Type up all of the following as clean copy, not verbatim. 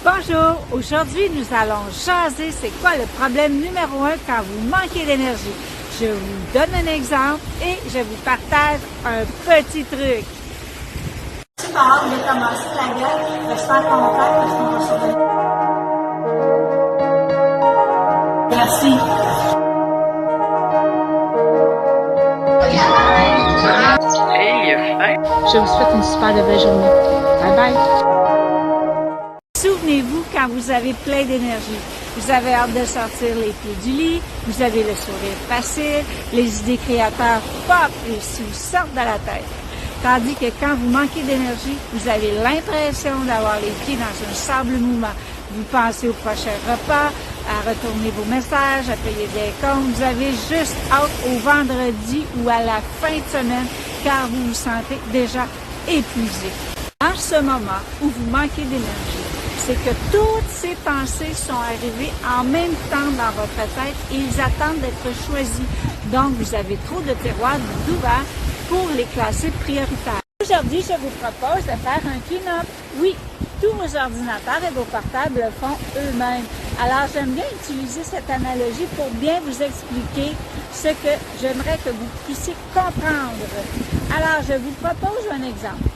Bonjour, aujourd'hui nous allons jaser c'est quoi le problème numéro 1 quand vous manquez d'énergie. Je vous donne un exemple et je vous partage un petit truc. Si par hâte de commencer la gueule, j'espère qu'on va parce qu'on va se donner. Merci. Je vous souhaite une super belle journée. Bye bye. Souvenez-vous quand vous avez plein d'énergie. Vous avez hâte de sortir les pieds du lit, vous avez le sourire facile, les idées créateurs pop et vous sortent de la tête. Tandis que quand vous manquez d'énergie, vous avez l'impression d'avoir les pieds dans un sable mouvant. Vous pensez au prochain repas, à retourner vos messages, à payer des comptes. Vous avez juste hâte au vendredi ou à la fin de semaine car vous vous sentez déjà épuisé. En ce moment où vous manquez d'énergie, c'est que toutes ces pensées sont arrivées en même temps dans votre tête et ils attendent d'être choisis. Donc, vous avez trop de tiroirs d'ouvert pour les classer prioritaires. Aujourd'hui, je vous propose de faire un clean-up. Oui, tous vos ordinateurs et vos portables le font eux-mêmes. Alors, j'aime bien utiliser cette analogie pour bien vous expliquer ce que j'aimerais que vous puissiez comprendre. Alors, je vous propose un exemple.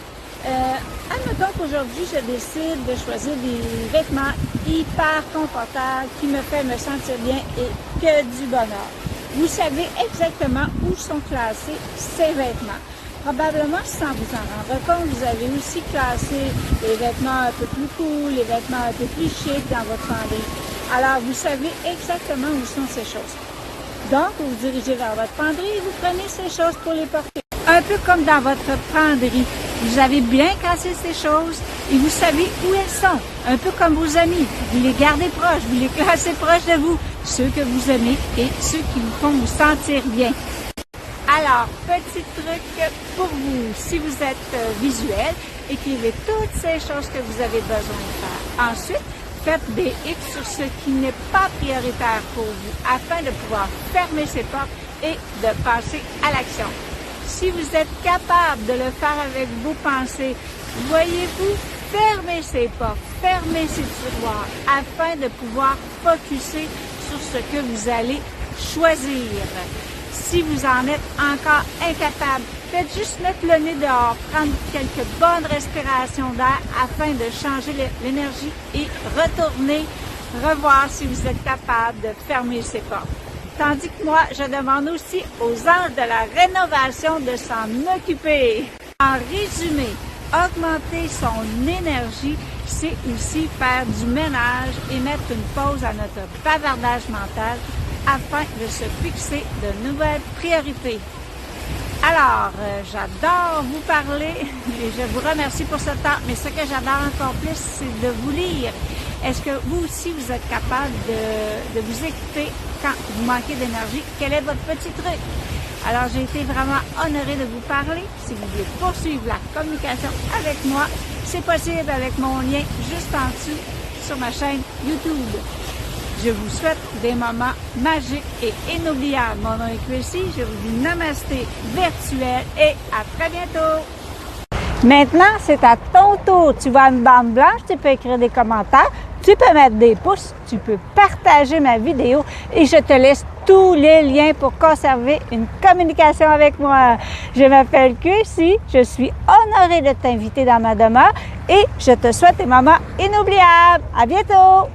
Admettons qu'aujourd'hui, je décide de choisir des vêtements hyper confortables qui me fait me sentir bien et que du bonheur. Vous savez exactement où sont classés ces vêtements. Probablement, sans vous en rendre compte, vous avez aussi classé les vêtements un peu plus cool, les vêtements un peu plus chic dans votre penderie. Alors, vous savez exactement où sont ces choses. Donc, vous vous dirigez vers votre penderie et vous prenez ces choses pour les porter. Un peu comme dans votre penderie. Vous avez bien classé ces choses et vous savez où elles sont. Un peu comme vos amis. Vous les gardez proches, vous les classez proches de vous. Ceux que vous aimez et ceux qui vous font vous sentir bien. Alors, petit truc pour vous, si vous êtes visuel, écrivez toutes ces choses que vous avez besoin de faire. Ensuite, faites des X sur ce qui n'est pas prioritaire pour vous afin de pouvoir fermer ces portes et de passer à l'action. Si vous êtes capable de le faire avec vos pensées, voyez-vous, fermez ces portes, fermez ces tiroirs afin de pouvoir focusser sur ce que vous allez choisir. Si vous en êtes encore incapable, faites juste mettre le nez dehors, prendre quelques bonnes respirations d'air afin de changer l'énergie et retourner, revoir si vous êtes capable de fermer ces portes. Tandis que moi, je demande aussi aux anges de la rénovation de s'en occuper. En résumé, augmenter son énergie, c'est aussi faire du ménage et mettre une pause à notre bavardage mental afin de se fixer de nouvelles priorités. Alors, j'adore vous parler et je vous remercie pour ce temps, mais ce que j'adore encore plus, c'est de vous lire. Est-ce que vous aussi, vous êtes capable de vous écouter quand vous manquez d'énergie? Quel est votre petit truc? Alors, j'ai été vraiment honorée de vous parler. Si vous voulez poursuivre la communication avec moi, c'est possible avec mon lien juste en dessous sur ma chaîne YouTube. Je vous souhaite des moments magiques et inoubliables. Mon nom est Chrissy, je vous dis namasté virtuel et à très bientôt. Maintenant, c'est à ton tour. Tu vois une bande blanche, tu peux écrire des commentaires, tu peux mettre des pouces, tu peux partager ma vidéo et je te laisse tous les liens pour conserver une communication avec moi. Je m'appelle Chrissy, je suis honorée de t'inviter dans ma demeure et je te souhaite des moments inoubliables. À bientôt!